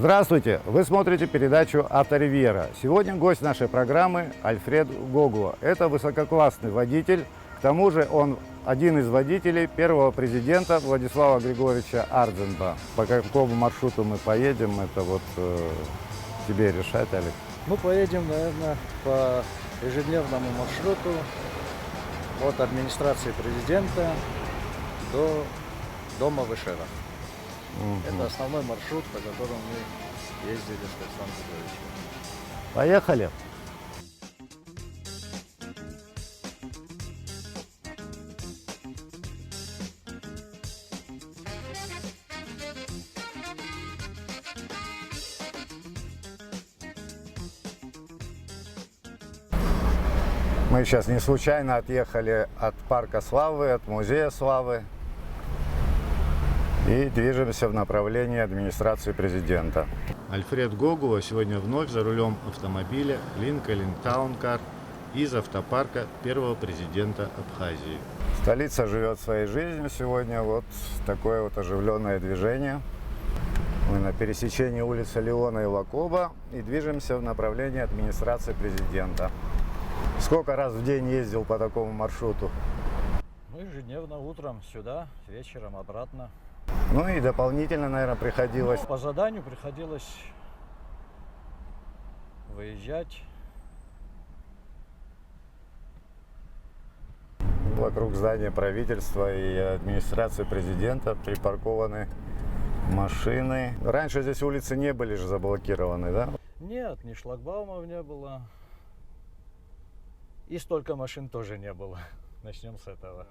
Здравствуйте! Вы смотрите передачу «Авторивьера». Сегодня гость нашей программы Альфред Гогуа. Это высококлассный водитель. К тому же он один из водителей первого президента Владислава Григорьевича Ардзенба. По какому маршруту мы поедем, это вот тебе решать, Олег. Мы поедем, наверное, по ежедневному маршруту от администрации президента до дома Вышера. Это основной маршрут, по которому мы ездили с Александром Григорьевичем. Поехали! Мы сейчас не случайно отъехали от Парка Славы, от Музея Славы и движемся в направлении администрации президента. Альфред Гогуа сегодня вновь за рулем автомобиля Lincoln Town Car из автопарка первого президента Абхазии. Столица живет своей жизнью сегодня, вот такое вот оживленное движение. Мы на пересечении улицы Леона и Лакоба и движемся в направлении администрации президента. Сколько раз в день ездил по такому маршруту? Ну, ежедневно утром сюда, вечером обратно. Ну и дополнительно, наверное, приходилось... По заданию приходилось выезжать. Вокруг здания правительства и администрации президента припаркованы машины. Раньше здесь улицы не были же заблокированы, да? Нет, ни шлагбаумов не было. И столько машин тоже не было. Начнем с этого.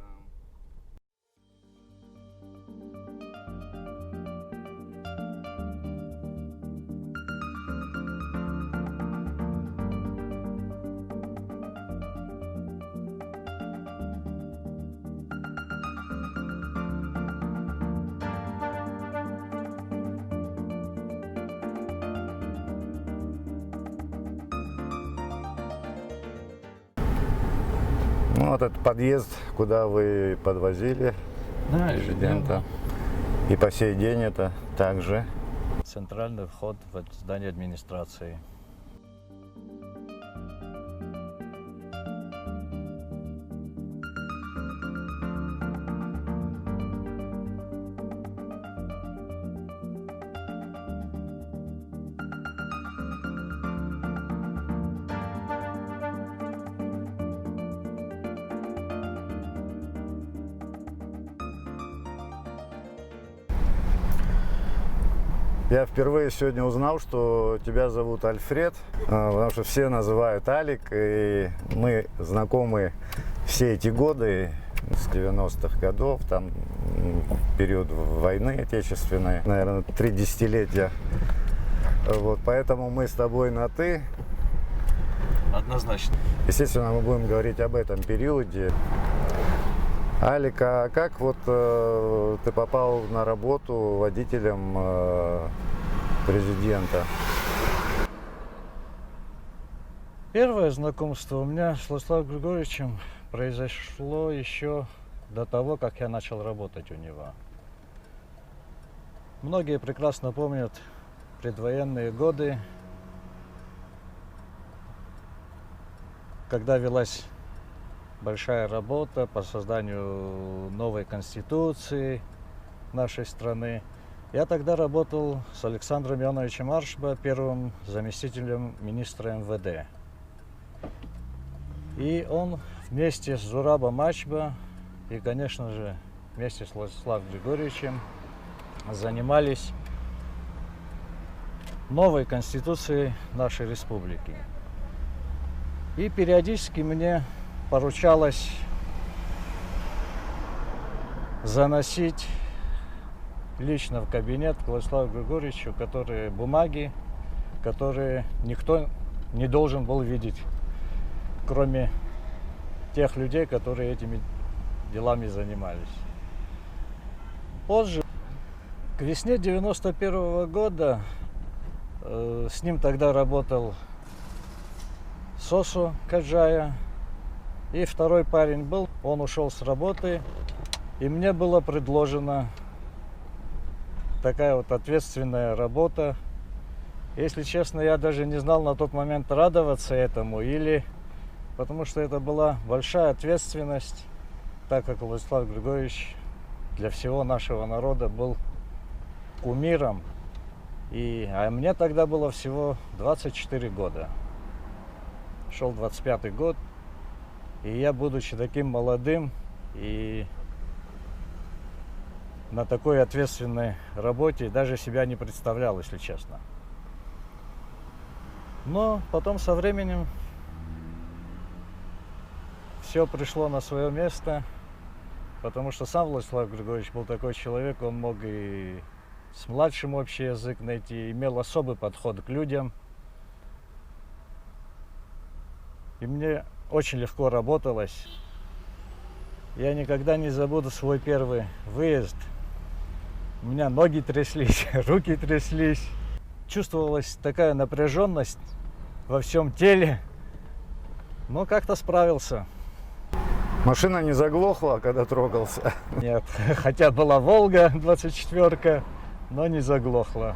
Ну, вот этот подъезд, куда вы подвозили президента. И по сей день это также. Центральный вход в здание администрации. Я впервые сегодня узнал, что тебя зовут Альфред, потому что все называют Алик, и мы знакомы все эти годы, с 90-х годов, там период войны отечественной, наверное, 3 десятилетия. Вот, поэтому мы с тобой на «ты». Однозначно. Естественно, мы будем говорить об этом периоде. Алик, а как вот ты попал на работу водителем президента? Первое знакомство у меня с Владиславом Григорьевичем произошло еще до того, как я начал работать у него. Многие прекрасно помнят предвоенные годы, когда велась большая работа по созданию новой конституции нашей страны. Я тогда работал с Александром Ивановичем Аршба, первым заместителем министра МВД. И он вместе с Зурабом Ачба и, конечно же, вместе с Владиславом Григорьевичем занимались новой конституцией нашей республики. И периодически мне поручалось заносить лично в кабинет к Владиславу Григорьевичу бумаги, которые никто не должен был видеть, кроме тех людей, которые этими делами занимались. Позже, к весне 91-го года, с ним тогда работал Сосо Каджая, и второй парень был, он ушел с работы, и мне было предложено такая вот ответственная работа Если честно, я даже не знал на тот момент, радоваться этому или потому что это была большая ответственность, так как Владислав Григорьевич для всего нашего народа был кумиром. А мне тогда было всего 24 года. Шел 25-й год, и я, будучи таким молодым и на такой ответственной работе, даже себя не представлял, если честно. Но потом со временем все пришло на свое место, потому что сам Владислав Григорьевич был такой человек, он мог и с младшим общий язык найти, имел особый подход к людям. И мне очень легко работалось. Я никогда не забуду свой первый выезд. У меня ноги тряслись, руки тряслись. Чувствовалась такая напряженность во всем теле, но как-то справился. Машина не заглохла, когда трогался? Нет, хотя была Волга 24-ка, но не заглохла.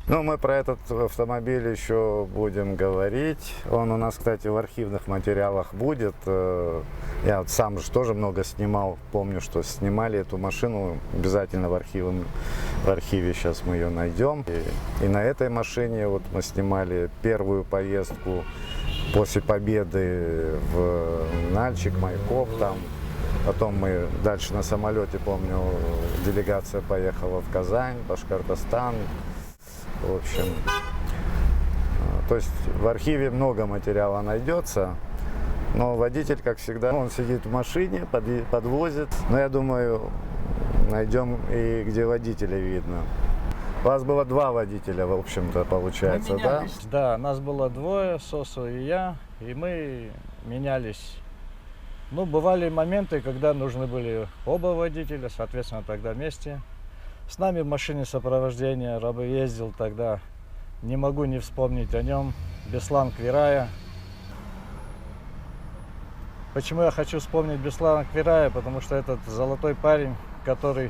Ну, мы про этот автомобиль еще будем говорить. Он у нас, кстати, в архивных материалах будет. Я вот сам же тоже много снимал. Помню, что снимали эту машину. Обязательно в архиве сейчас мы ее найдем. И на этой машине вот мы снимали первую поездку после победы в Нальчик, Майкоп там. Потом мы дальше на самолете, помню, делегация поехала в Казань, Башкортостан. В общем, то есть в архиве много материала найдется, но водитель, как всегда, он сидит в машине, подвозит. Но я думаю, найдем и где водителя видно. У вас было два водителя, в общем-то, получается, да? Да, нас было двое, Сосо и я, и мы менялись. Ну, бывали моменты, когда нужны были оба водителя, соответственно, тогда вместе. С нами в машине сопровождения ездил тогда, не могу не вспомнить о нем, Беслан Квирая. Почему я хочу вспомнить Беслана Квирая? Потому что этот золотой парень, который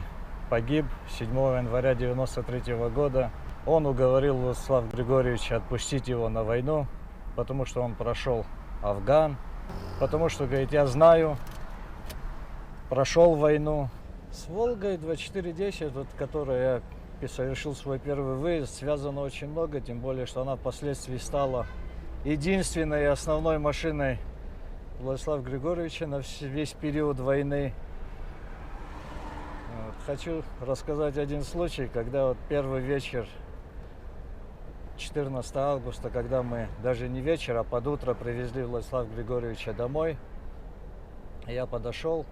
погиб 7 января 1993 года, он уговорил Владислава Григорьевича отпустить его на войну, потому что он прошел Афган, потому что, говорит, я знаю, прошел войну. С Волгой 2410, вот, которой я совершил свой первый выезд, связано очень много, тем более, что она впоследствии стала единственной и основной машиной Владислава Григорьевича на весь период войны. Вот. Хочу рассказать один случай, когда вот первый вечер, 14 августа, когда мы даже не вечер, а под утро привезли Владислава Григорьевича домой, я подошел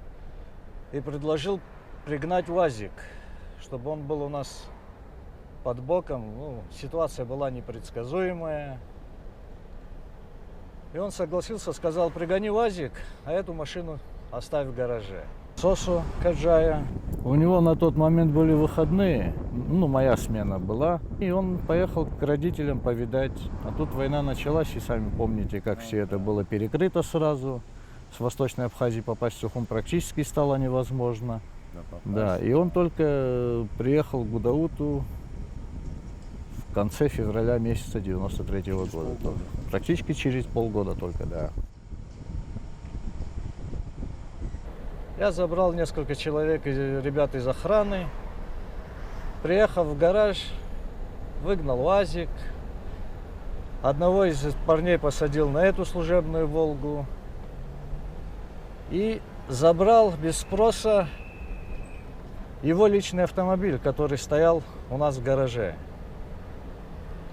и предложил пригнать УАЗик, чтобы он был у нас под боком. Ну, ситуация была непредсказуемая. И он согласился, сказал, пригони УАЗик, а эту машину оставь в гараже. Сосо Каджая, у него на тот момент были выходные, ну, моя смена была. И он поехал к родителям повидать. А тут война началась, и сами помните, как все это было перекрыто сразу. С Восточной Абхазии попасть в Сухум практически стало невозможно. Да, и он только приехал в Гудауту в конце февраля месяца 93-го года. Практически через полгода только, да. Я забрал несколько человек, ребят из охраны, приехав в гараж, выгнал УАЗик, одного из парней посадил на эту служебную Волгу и забрал без спроса его личный автомобиль, который стоял у нас в гараже.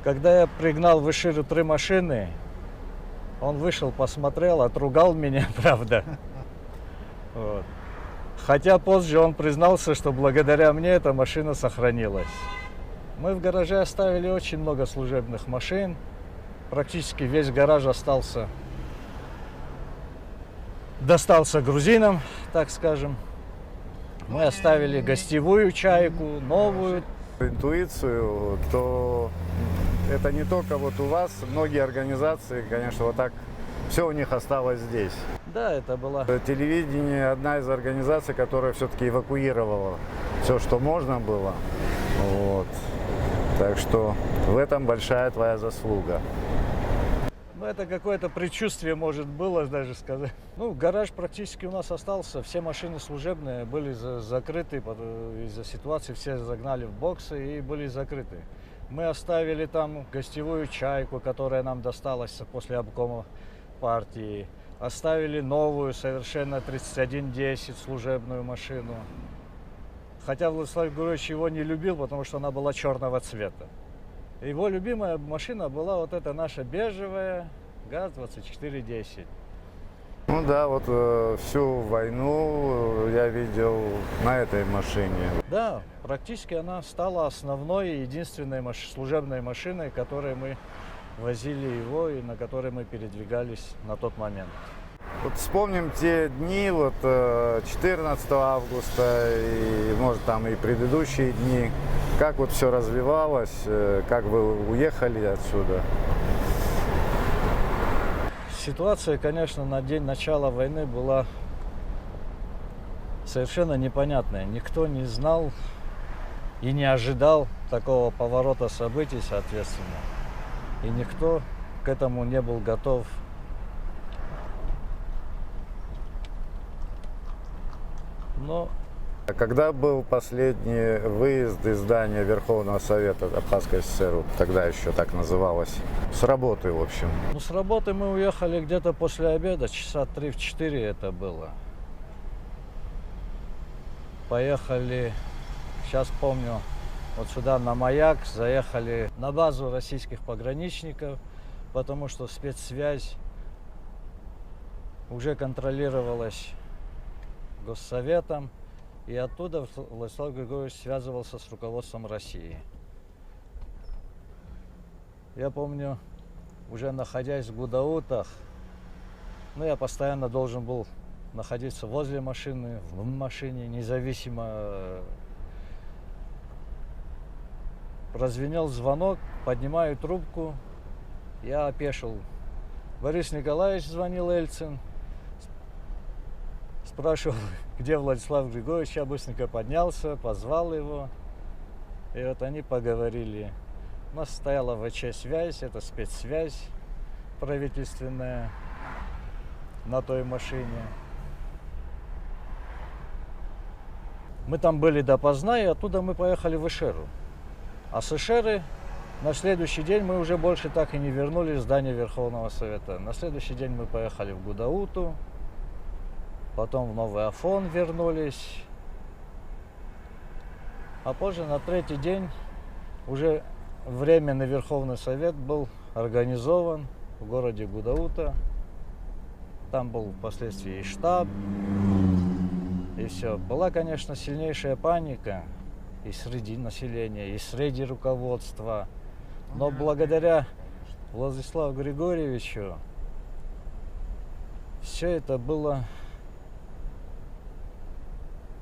Когда я пригнал в Иширу 3 машины, он вышел, посмотрел, отругал меня, правда. Вот. Хотя позже он признался, что благодаря мне эта машина сохранилась. Мы в гараже оставили очень много служебных машин. Практически весь гараж достался грузинам, так скажем. Мы оставили гостевую чайку, новую. Интуицию, то это не только вот у вас, многие организации, конечно, вот так, все у них осталось здесь. Да, это была... Телевидение одна из организаций, которая все-таки эвакуировала все, что можно было. Вот. Так что в этом большая твоя заслуга. Ну, это какое-то предчувствие, может, было даже сказать. Ну, гараж практически у нас остался. Все машины служебные были закрыты из-за ситуации. Все загнали в боксы и были закрыты. Мы оставили там гостевую чайку, которая нам досталась после обкома партии. Оставили новую, совершенно 3110 служебную машину. Хотя Владислав Григорьевич его не любил, потому что она была черного цвета. Его любимая машина была вот эта наша бежевая ГАЗ-2410. Ну да, вот всю войну я видел на этой машине. Да, практически она стала основной и единственной служебной машиной, которой мы возили его и на которой мы передвигались на тот момент. Вот вспомним те дни, вот 14 августа и, может, там и предыдущие дни, как вот все развивалось, как вы уехали отсюда. Ситуация, конечно, на день начала войны была совершенно непонятная. Никто не знал и не ожидал такого поворота событий, соответственно. И никто к этому не был готов. Но А когда был последний выезд из здания Верховного Совета Абхазской ССР, тогда еще так называлось, с работы, в общем? ну, с работы мы уехали где-то после обеда, часа 3-4 это было. Поехали, сейчас помню, вот сюда на Маяк, заехали на базу российских пограничников, потому что спецсвязь уже контролировалась Госсоветом, и оттуда Владислав Григорьевич связывался с руководством России. Я помню, уже находясь в Гудаутах, ну, я постоянно должен был находиться возле машины, в машине, независимо. Прозвенел звонок, поднимаю трубку, я опешил. Борис Николаевич звонил, Ельцин. Спрашивал, где Владислав Григорьевич. Я быстренько поднялся, позвал его. И вот они поговорили. У нас стояла ВЧ-связь, это спецсвязь правительственная на той машине. Мы там были допоздна, и оттуда мы поехали в Ишеру. А с Ишеры на следующий день мы уже больше так и не вернулись в здание Верховного Совета. На следующий день мы поехали в Гудауту. Потом в Новый Афон вернулись. А позже, на третий день, уже временный Верховный Совет был организован в городе Гудаута. Там был впоследствии и штаб, и все. Была, конечно, сильнейшая паника и среди населения, и среди руководства. Но благодаря Владиславу Григорьевичу все это было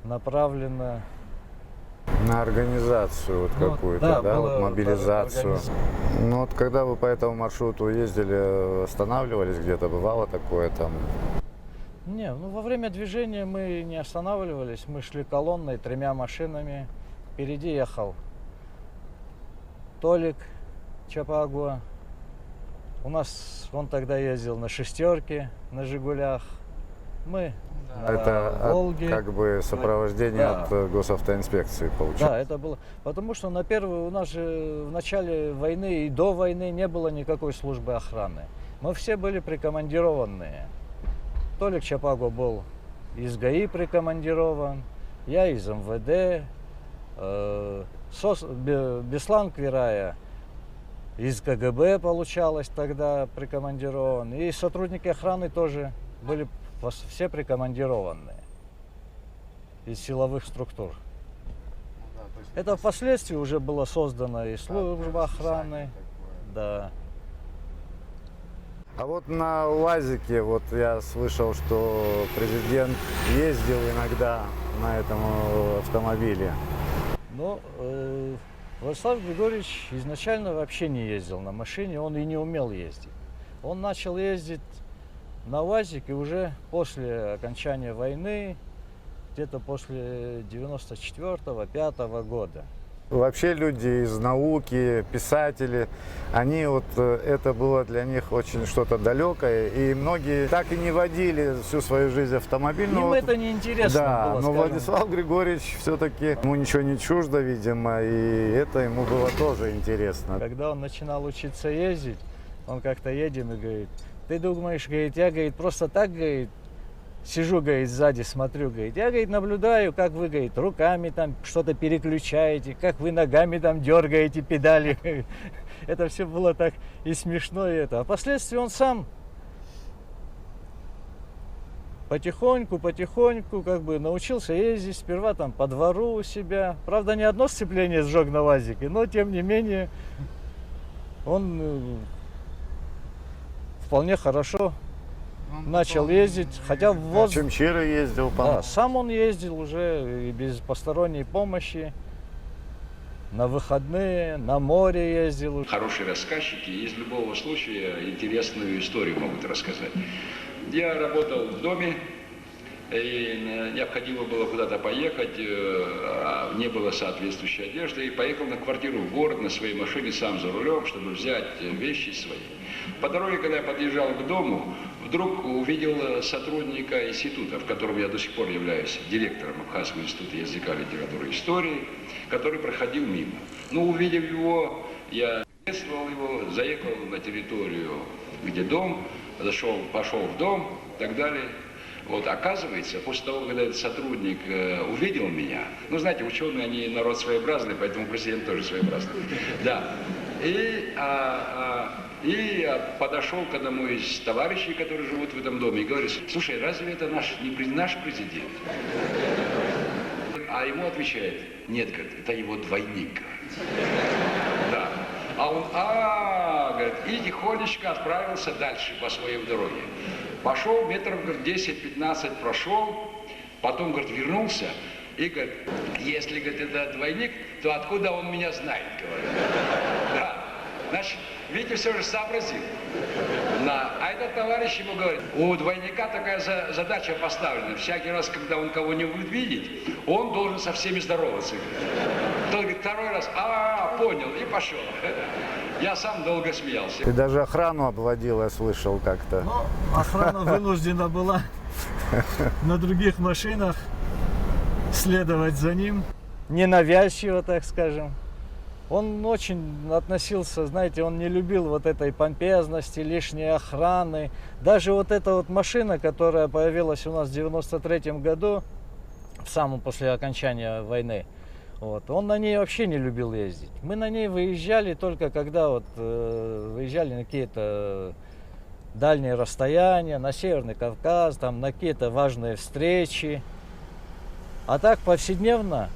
направлено на организацию вот какую-то, да, вот мобилизацию. Ну вот когда вы по этому маршруту ездили, останавливались где-то, бывало такое там? Не, ну во время движения мы не останавливались, мы шли колонной 3 машинами. Впереди ехал Толик Чапагуа. У нас он тогда ездил на шестерке, на Жигулях. Мы это Волге. Как бы сопровождение от госавтоинспекции получилось. Да, это было. Потому что на первый, у нас же в начале войны и до войны не было никакой службы охраны. Мы все были прикомандированные. Толик Чапагуа был из ГАИ прикомандирован, я из МВД, Беслан Квирая из КГБ, получалось, тогда прикомандирован. И сотрудники охраны тоже были все прикомандированные из силовых структур. Это впоследствии уже было создано и служба охраны. Да. А вот на УАЗике, вот я слышал, что президент ездил иногда на этом автомобиле. Но Владислав Григорьевич изначально вообще не ездил на машине, он и не умел ездить. Он начал ездить на УАЗике уже после окончания войны, где-то после 94-5 года. Вообще люди из науки, писатели, они вот, это было для них очень что-то далекое, и многие так и не водили всю свою жизнь автомобиль. Им вот, это не интересно да, было, но скажем. Владислав Григорьевич все-таки, ему ничего не чуждо, видимо, и это ему было тоже интересно. Когда он начинал учиться ездить, он как-то едем и говорит: ты думаешь, говорит, я, говорит, просто так, говорит, сижу, говорит, сзади, смотрю, говорит, я, говорит, наблюдаю, как вы, говорит, руками там что-то переключаете, как вы ногами там дергаете педали. Это все было так и смешно, и это. А впоследствии он сам потихоньку как бы научился ездить, сперва там по двору у себя. Правда, не одно сцепление сжег на ВАЗике, но тем не менее он вполне хорошо начал ездить, хотя в возраст... Чемчира ездил, Да, по-моему. сам он ездил уже и без посторонней помощи. На выходные, на море ездил. Хорошие рассказчики из любого случая интересную историю могут рассказать. Я работал в доме, и необходимо было куда-то поехать, а не было соответствующей одежды, и поехал на квартиру в город на своей машине сам за рулем, чтобы взять вещи свои. По дороге, когда я подъезжал к дому, вдруг увидел сотрудника института, в котором я до сих пор являюсь директором Абхазского института языка, литературы и истории, который проходил мимо. Ну, увидев его, я приветствовал его, заехал на территорию, где дом, пошел в дом и так далее. Вот, оказывается, после того, когда этот сотрудник увидел меня, ну, знаете, ученые, они народ своеобразный, поэтому президент тоже своеобразный. Да. И подошел к одному из товарищей, которые живут в этом доме, и говорит: слушай, разве это наш президент? А ему отвечает: нет, говорит, это его двойник. Да. А он, говорит, и тихонечко отправился дальше по своей дороге. Пошел метров, говорит, 10-15 прошел, потом, говорит, вернулся и говорит: если, говорит, это двойник, то откуда он меня знает, говорит. Да. Значит, видите, все же сообразил. А этот товарищ ему говорит: у двойника такая задача поставлена. Всякий раз, когда он кого-нибудь видит, он должен со всеми здороваться. Тот говорит: второй раз, понял, и пошел. Я сам долго смеялся. Ты даже охрану обводил, я слышал как-то. Но охрана вынуждена была на других машинах следовать за ним. Ненавязчиво, так скажем. Он очень относился, знаете, он не любил вот этой помпезности, лишней охраны. Даже вот эта вот машина, которая появилась у нас в 93-м году, в самом после окончания войны, вот, он на ней вообще не любил ездить. Мы на ней выезжали только когда вот выезжали на какие-то дальние расстояния, на Северный Кавказ, там, на какие-то важные встречи. А так повседневно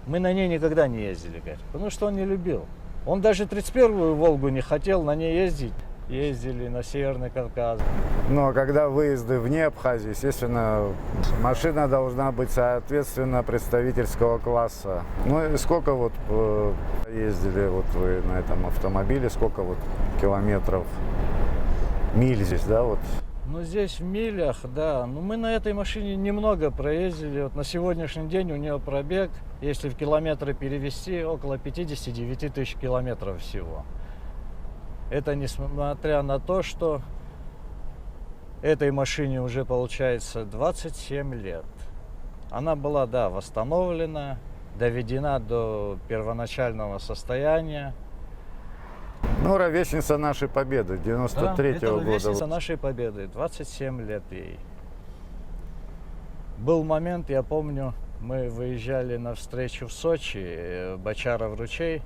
мы на ней никогда не ездили, потому что он не любил. Он даже 31-ю Волгу не хотел на ней ездить. Ездили на Северный Кавказ. Но когда выезды вне Абхазии, естественно, машина должна быть соответственно представительского класса. Ну и сколько вот ездили вот вы на этом автомобиле, сколько вот километров, миль здесь, да, вот? Ну, здесь в милях, да. Ну, мы на этой машине немного проездили. Вот на сегодняшний день у нее пробег, если в километры перевести, около 59 тысяч километров всего. Это несмотря на то, что этой машине уже получается 27 лет. Она была, да, восстановлена, доведена до первоначального состояния. Ну, ровесница нашей победы, 93-го года. Ровесница нашей победы, 27 лет ей. Был момент, я помню, мы выезжали на встречу в Сочи, Бочаров ручей.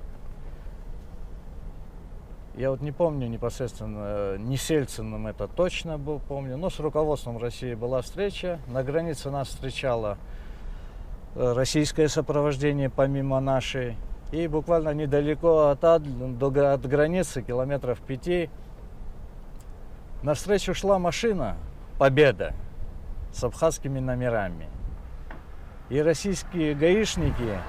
Я вот не помню непосредственно, не с Ельциным это точно был, помню, но с руководством России была встреча. На границе нас встречало российское сопровождение помимо нашей. И буквально недалеко от границы, километров 5, навстречу шла машина «Победа» с абхазскими номерами. И российские гаишники,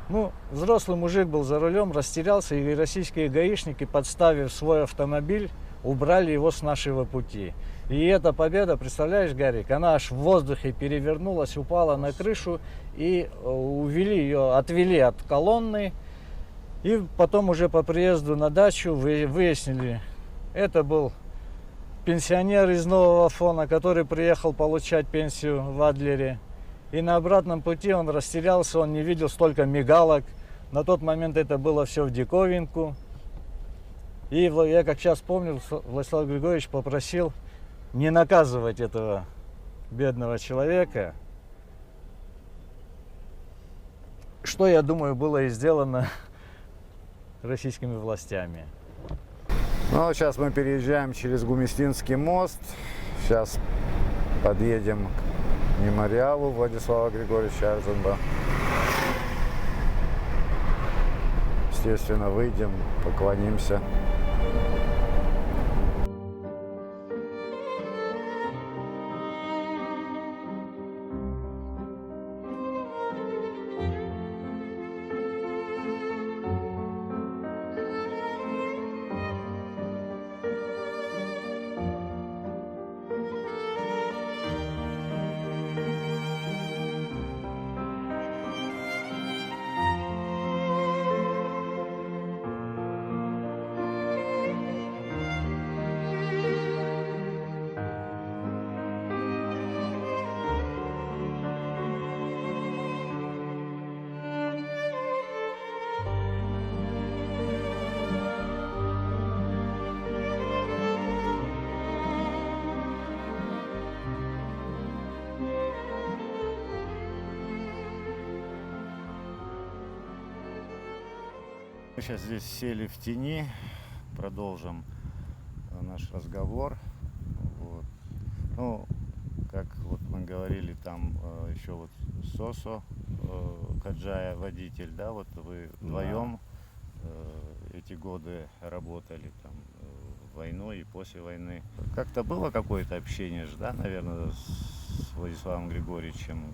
ну, взрослый мужик был за рулем, растерялся, и российские гаишники, подставив свой автомобиль, убрали его с нашего пути. И эта победа, представляешь, Гарик, она аж в воздухе перевернулась, упала на крышу, и увели ее, отвели от колонны. И потом уже по приезду на дачу выяснили, это был пенсионер из Нового Афона, который приехал получать пенсию в Адлере. И на обратном пути он растерялся, он не видел столько мигалок. На тот момент это было все в диковинку. И я, как сейчас помню, Владислав Григорьевич попросил не наказывать этого бедного человека. Что, я думаю, было и сделано российскими властями. Ну, сейчас мы переезжаем через Гумистинский мост. Сейчас подъедем к мемориалу Владислава Григорьевича Арзенба. Естественно, выйдем, поклонимся. Мы сейчас здесь сели в тени, продолжим наш разговор. Вот. Ну, как вот мы говорили, там еще вот Сосо Каджая, водитель, да, вот вы вдвоем эти годы работали там войной и после войны. Как-то было какое-то общение же, да, наверное, с Владиславом Григорьевичем?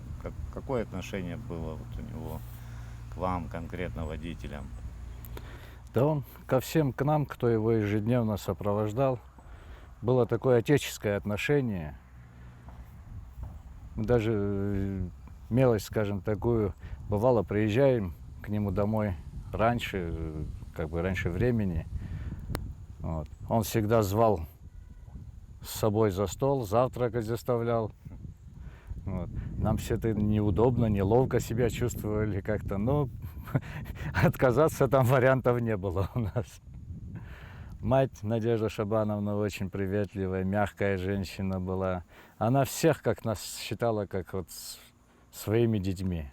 Какое отношение было вот у него к вам, конкретно водителям? Да он ко всем к нам, кто его ежедневно сопровождал, было такое отеческое отношение. Мы даже мелочь, скажем, такую, бывало, приезжаем к нему домой раньше, как бы раньше времени. Вот. Он всегда звал с собой за стол, завтракать заставлял. Вот. Нам все это неудобно, неловко себя чувствовали как-то, но отказаться там вариантов не было у нас. Мать Надежда Шабановна очень приветливая, мягкая женщина была. Она всех как нас считала, как вот своими детьми.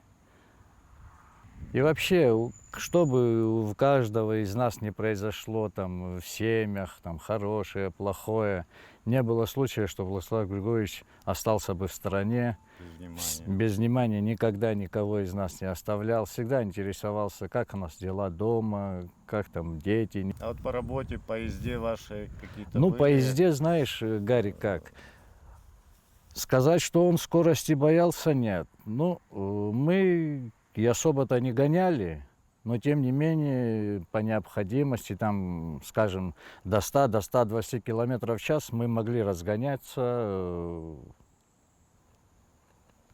И вообще, что бы у каждого из нас не произошло там в семьях, там хорошее, плохое, не было случая, что Владислав Григорьевич остался бы в стороне. Без внимания никогда никого из нас не оставлял. Всегда интересовался, как у нас дела дома, как там дети. А вот по работе, по езде вашей какие-то Ну, были? по езде, знаешь, Гарик, как? Сказать, что он скорости боялся, нет. Ну, мы и особо-то не гоняли, но тем не менее, по необходимости, там, скажем, до 100, до 120 километров в час мы могли разгоняться,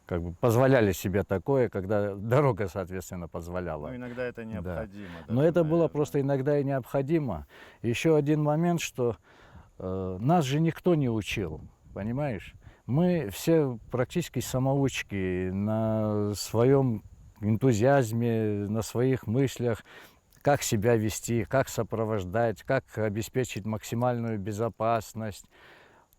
как бы позволяли себе такое, когда дорога, соответственно, позволяла. Ну, иногда это необходимо. Да. Но Даже, это было наверное. просто иногда и необходимо. Еще один момент, что нас же никто не учил, понимаешь? Мы все практически самоучки на своем энтузиазме, на своих мыслях, как себя вести, как сопровождать, как обеспечить максимальную безопасность.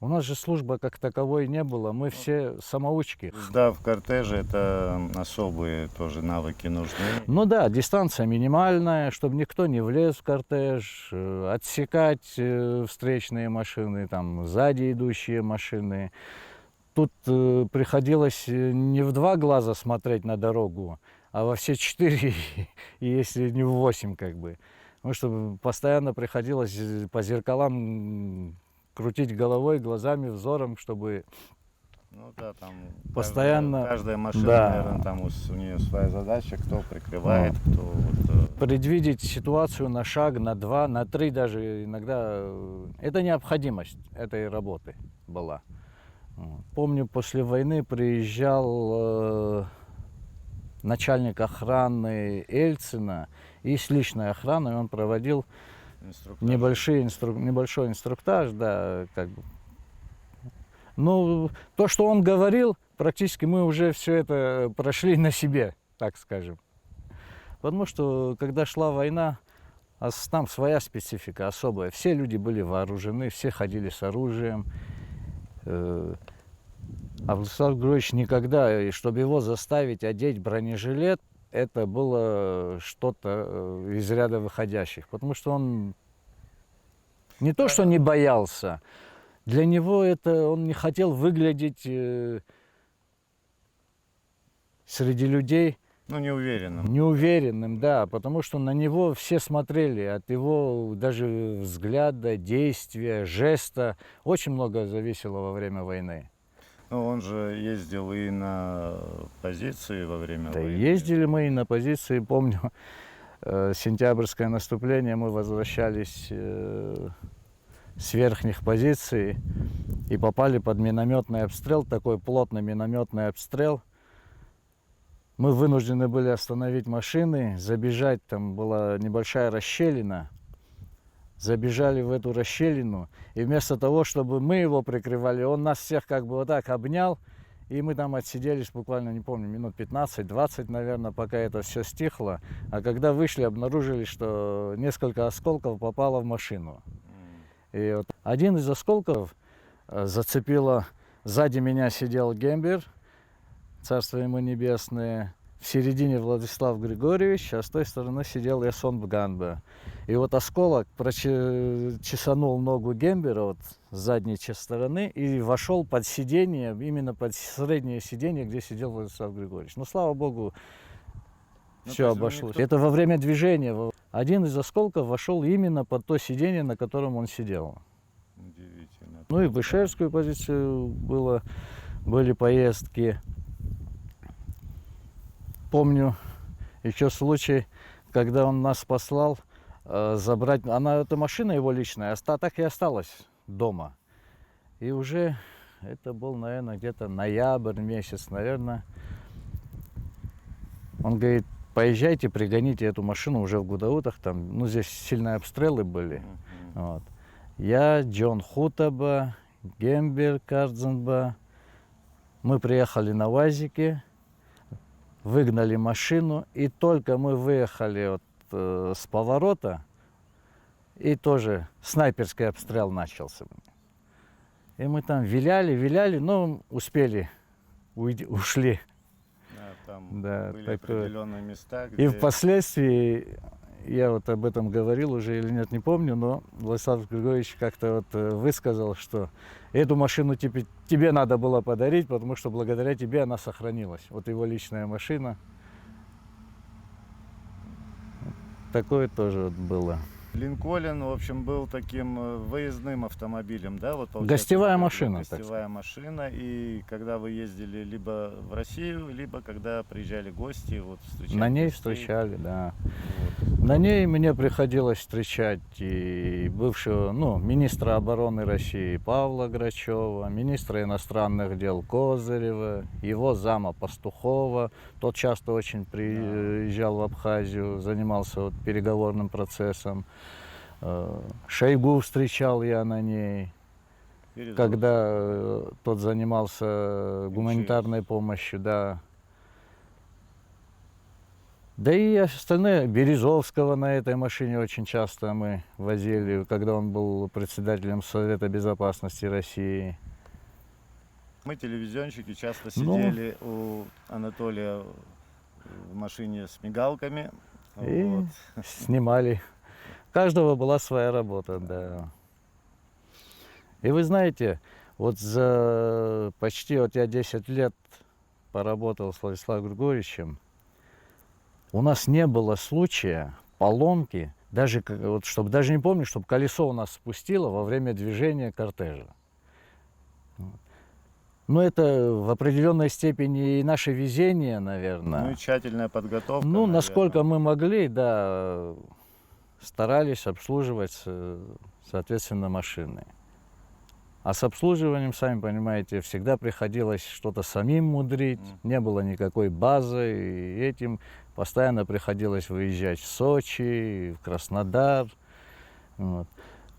У нас же службы как таковой не было, мы все самоучки. Да, в кортеже это особые тоже навыки нужны. Ну да, дистанция минимальная, чтобы никто не влез в кортеж, отсекать встречные машины, там, сзади идущие машины. Тут приходилось не в 2 глаза смотреть на дорогу, а во все 4, и если не в 8, как бы. Потому что постоянно приходилось по зеркалам крутить головой, глазами, взором, чтобы Ну да, там Постоянно, каждая машина, да. наверное, там у нее своя задача, кто прикрывает, кто вот, Предвидеть ситуацию на шаг, на два, на три даже иногда. Это необходимость этой работы была. Вот. Помню, после войны приезжал начальник охраны Ельцина и с личной охраной он проводил инструктаж. небольшой инструктаж, да, как бы. Ну, то, что он говорил, практически мы уже все это прошли на себе, так скажем. Потому что, когда шла война, там своя специфика особая. Все люди были вооружены, все ходили с оружием. А Владислав Григорьевич никогда, и чтобы его заставить одеть бронежилет, это было что-то из ряда выходящих. Потому что он не то, что не боялся, для него это он не хотел выглядеть среди людей Ну, неуверенным. неуверенным, да, потому что на него все смотрели, от его даже взгляда, действия, жеста. Очень много зависело во время войны. Ну, он же ездил и на позиции во время Да, войны. ездили мы и на позиции, помню, сентябрьское наступление, мы возвращались с верхних позиций и попали под минометный обстрел, такой плотный минометный обстрел. Мы вынуждены были остановить машины, забежать, там была небольшая расщелина. Забежали в эту расщелину, и вместо того, чтобы мы его прикрывали, он нас всех как бы вот так обнял, и мы там отсиделись буквально, не помню, минут 15-20, наверное, пока это все стихло. А когда вышли, обнаружили, что несколько осколков попало в машину. И вот один из осколков зацепило, сзади меня сидел Гембер, царство ему небесное, в середине Владислав Григорьевич, а с той стороны сидел Ясон Бганбе. И вот осколок чесанул ногу Гембера вот, с задней стороны и вошел под сиденье, именно под среднее сиденье, где сидел Владислав Григорьевич. Но, слава богу, все обошлось. Это во время движения. Один из осколков вошел именно под то сиденье, на котором он сидел. Удивительно. Ну и в Ишевскую позицию были поездки. Помню еще случай, когда он нас послал забрать, эта машина его личная, так и осталась дома. И уже это был, наверное, где-то ноябрь месяц, наверное. Он говорит, поезжайте, пригоните эту машину уже в Гудаутах, там, ну, здесь сильные обстрелы были. Вот. Я, Джон Хутаба, Гембер Кардзенба, мы приехали на УАЗике, выгнали машину, и только мы выехали с поворота, и тоже снайперский обстрел начался. И мы там виляли, но успели, ушли. Там да, были такое. определенные места, где... И впоследствии, я вот об этом говорил уже или нет, не помню, но Владислав Григорьевич как-то вот высказал, что эту машину тебе надо было подарить, потому что благодаря тебе она сохранилась. Вот его личная машина. Такое тоже вот было. Линкольн, в общем, был таким выездным автомобилем, да? Вот, Гостевая машина. Гостевая машина. И когда вы ездили либо в Россию, либо когда приезжали гости, вот встречали. На ней гостей. встречали, да. Вот. На ней мне приходилось встречать и бывшего, министра обороны России Павла Грачева, министра иностранных дел Козырева, его зама Пастухова. Тот часто очень приезжал в Абхазию, занимался переговорным процессом. Шойгу встречал я на ней, когда тот занимался гуманитарной помощью, да. Да и остальные, Березовского на этой машине очень часто мы возили, когда он был председателем Совета Безопасности России. Мы, телевизионщики, часто сидели у Анатолия в машине с мигалками. И вот. снимали. У каждого была своя работа, да. И вы знаете, вот за почти я 10 лет поработал с Владиславом Григорьевичем, у нас не было случая поломки, даже не помню, чтобы колесо у нас спустило во время движения кортежа. Ну, это в определенной степени и наше везение, наверное. Ну и тщательная подготовка. Ну, насколько наверное. мы могли, да, старались обслуживать, соответственно, машины. А с обслуживанием, сами понимаете, всегда приходилось что-то самим мудрить, не было никакой базы, и этим постоянно приходилось выезжать в Сочи, в Краснодар. Вот.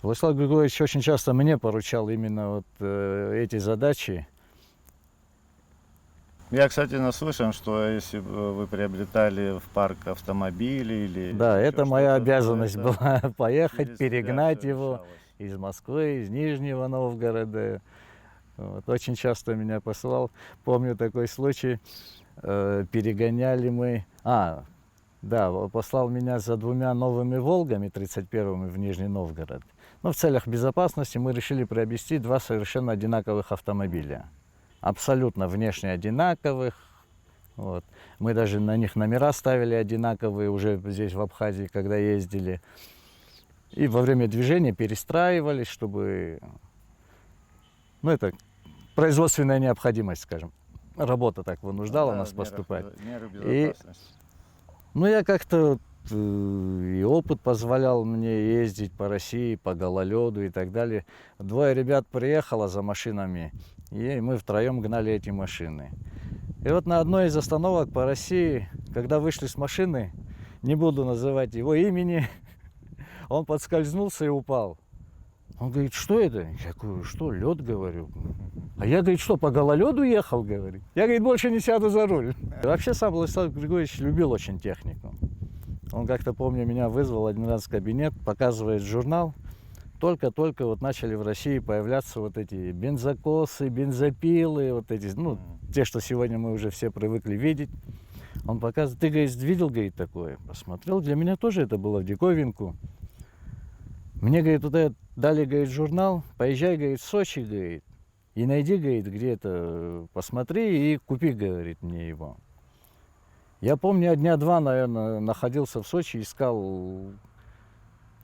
Владислав Григорьевич очень часто мне поручал именно вот эти задачи. Я, кстати, наслышан, что если бы вы приобретали в парк автомобили или Да, еще это моя что-то, то обязанность это была поехать, через тебя перегнать всё его решалось. из Москвы, из Нижнего Новгорода. Вот. Очень часто меня посылал. Помню такой случай, перегоняли мы... Да, послал меня за 2 новыми «Волгами» 31-ми в Нижний Новгород. Но в целях безопасности мы решили приобрести 2 совершенно одинаковых автомобиля. Абсолютно внешне одинаковых. Вот. Мы даже на них номера ставили одинаковые уже здесь, в Абхазии, когда ездили. И во время движения перестраивались, чтобы... Ну, это производственная необходимость, скажем. Работа так вынуждала Да, нас в поступать. мерах И безопасности. Ну, я как-то и опыт позволял мне ездить по России, по гололеду и так далее. 2 ребят приехало за машинами, и мы втроем гнали эти машины. И вот на одной из остановок по России, когда вышли с машины, не буду называть его имени, он подскользнулся и упал. Он говорит, что это? Я говорю, что, лед, говорю. А я, говорит, что, по гололеду ехал, говорит. Я, говорит, больше не сяду за руль. И вообще сам Владислав Григорьевич любил очень технику. Он как-то, помню, меня вызвал один раз в кабинет, показывает журнал. Только-только вот начали в России появляться вот эти бензокосы, бензопилы, вот эти, ну, те, что сегодня мы уже все привыкли видеть. Он показывает, ты, говорит, видел, говорит, такое? Посмотрел, для меня тоже это было в диковинку. Мне, говорит, вот это дали, говорит, журнал, поезжай, говорит, в Сочи, говорит, и найди, говорит, где-то, посмотри и купи, говорит, мне его. Я помню, дня 2, наверное, находился в Сочи, искал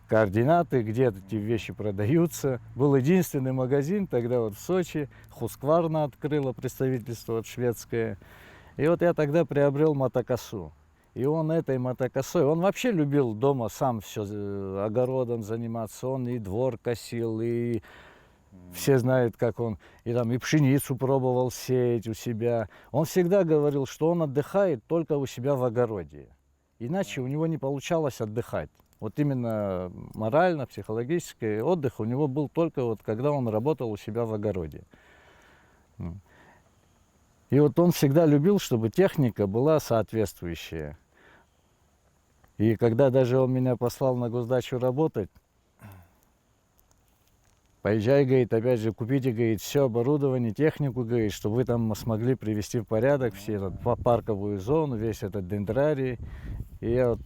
координаты, где эти вещи продаются. Был единственный магазин тогда вот в Сочи, Husqvarna открыла представительство вот шведское. И вот я тогда приобрел мотокосу. И он этой мотокосой, он вообще любил дома сам все огородом заниматься, он и двор косил, и все знают, как он, и там и пшеницу пробовал сеять у себя. Он всегда говорил, что он отдыхает только у себя в огороде, иначе у него не получалось отдыхать. Вот именно морально, психологический отдых у него был только вот когда он работал у себя в огороде. И вот он всегда любил, чтобы техника была соответствующая. И когда даже он меня послал на госдачу работать, поезжай, говорит, опять же, купите, говорит, все оборудование, технику, говорит, чтобы вы там смогли привести в порядок все этот, парковую зону, весь этот дендрарий. И я вот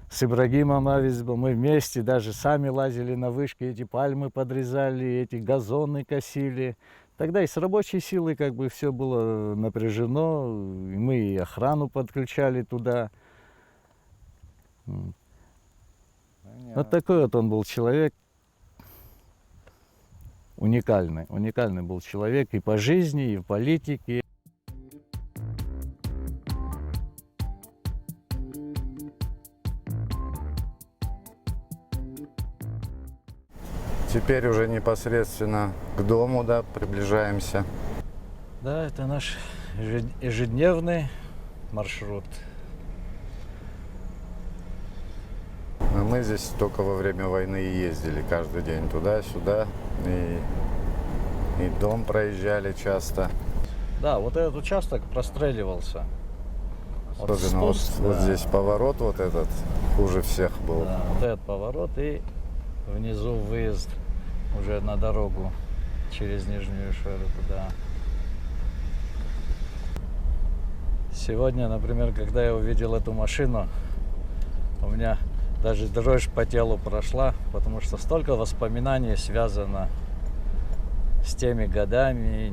с Ибрагимом Авизбом мы вместе даже сами лазили на вышки, эти пальмы подрезали, эти газоны косили. Тогда и с рабочей силой как бы все было напряжено, и мы и охрану подключали туда. Вот такой вот он был человек, уникальный был человек и по жизни, и в политике. Теперь уже непосредственно к дому, да, приближаемся. Да, это наш ежедневный маршрут. А мы здесь только во время войны и ездили каждый день туда-сюда. И дом проезжали часто. Да, вот этот участок простреливался. Особенно вот, спуск, вот да. здесь поворот вот этот хуже всех был. Да, вот этот поворот и внизу выезд уже на дорогу через Нижнюю Шеру туда. Сегодня, например, когда я увидел эту машину, у меня даже дрожь по телу прошла, потому что столько воспоминаний связано с теми годами,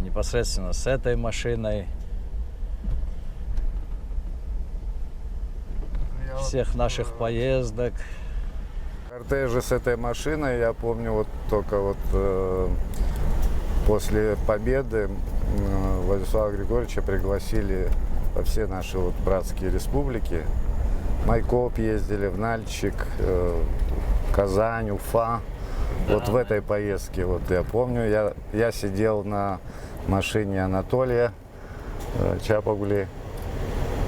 непосредственно с этой машиной. Всех наших поездок. Кортежи с этой машиной, я помню, вот только вот после победы Владислава Григорьевича пригласили во все наши вот братские республики. Майкоп ездили, в Нальчик, Казань, Уфа. Да. Вот в этой поездке, вот я помню, я сидел на машине Анатолия Чапогули,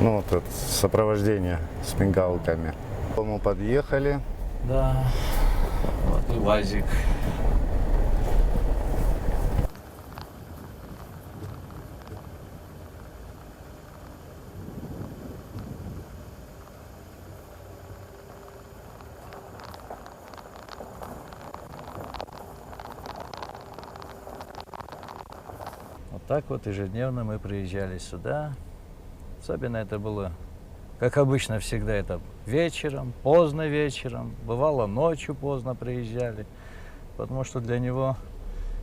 ну, вот это сопровождение с мигалками. Мы подъехали. Да, вот и УАЗик. Вот так вот ежедневно мы приезжали сюда. Особенно это было, как обычно, всегда это вечером, поздно вечером. Бывало, ночью поздно приезжали, потому что для него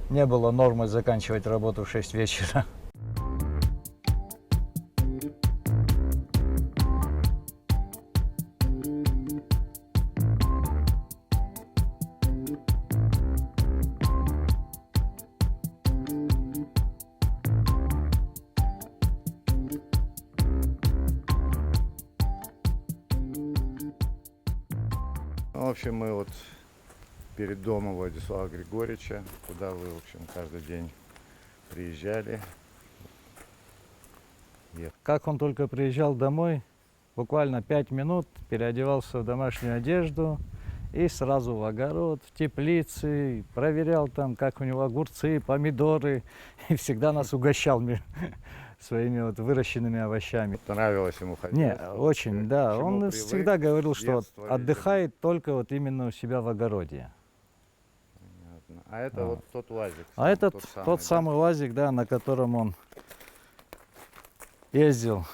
не было нормой заканчивать работу в 6 вечера. В общем, мы вот перед домом Владислава Григорьевича, куда вы, в общем, каждый день приезжали. Как он только приезжал домой, буквально 5 минут переодевался в домашнюю одежду и сразу в огород, в теплицы, проверял там, как у него огурцы, помидоры, и всегда нас угощал своими вот выращенными овощами. Нравилось ему ходить? Не, очень, да. Он всегда говорил, что вот детства, отдыхает только вот именно у себя в огороде. Понятно. А это вот тот УАЗик? А этот тот да? самый УАЗик, да, на котором он ездил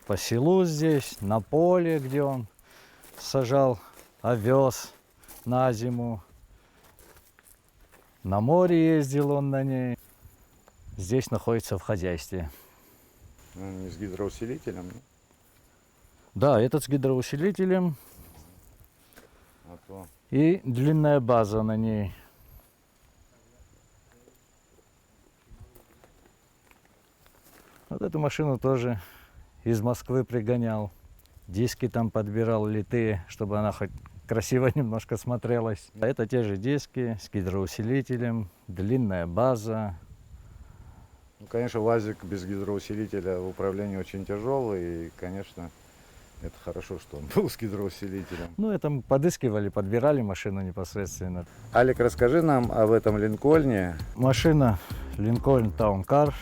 по селу здесь, на поле, где он сажал овес на зиму. На море ездил он на ней. Здесь находится в хозяйстве. Не с гидроусилителем? Нет? Да, этот с гидроусилителем А то... и длинная база на ней. Вот эту машину тоже из Москвы пригонял. Диски там подбирал литые, чтобы она хоть красиво немножко смотрелась. А это те же диски с гидроусилителем, длинная база. Ну, конечно, УАЗик без гидроусилителя в управлении очень тяжелый. И, конечно, это хорошо, что он был с гидроусилителем. Ну, это мы подыскивали, подбирали машину непосредственно. Алик, расскажи нам об этом Линкольне. Машина Lincoln Town Car.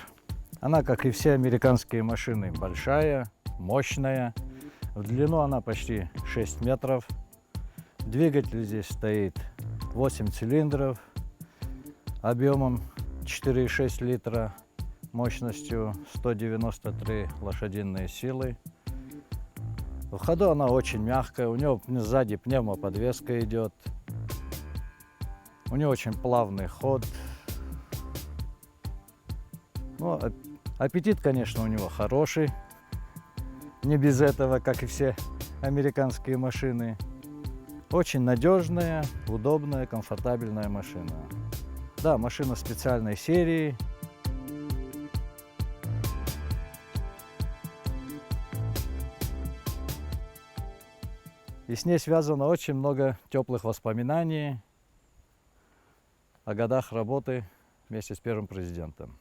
Она, как и все американские машины, большая, мощная. В длину она почти 6 метров. Двигатель здесь стоит 8 цилиндров объемом 4,6 литра, мощностью 193 лошадиные силы. В ходу она очень мягкая, у нее сзади пневмоподвеска идет. У нее очень плавный ход. Ну, аппетит, конечно, у него хороший. Не без этого, как и все американские машины. Очень надежная, удобная, комфортабельная машина. Да, машина специальной серии. И с ней связано очень много теплых воспоминаний о годах работы вместе с первым президентом.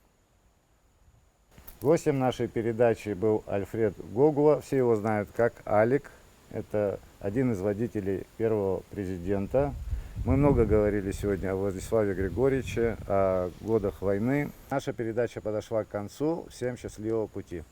Гостем нашей передачи был Альфред Гогула. Все его знают как Алик. Это один из водителей первого президента. Мы много говорили сегодня о Владиславе Григорьевиче, о годах войны. Наша передача подошла к концу. Всем счастливого пути.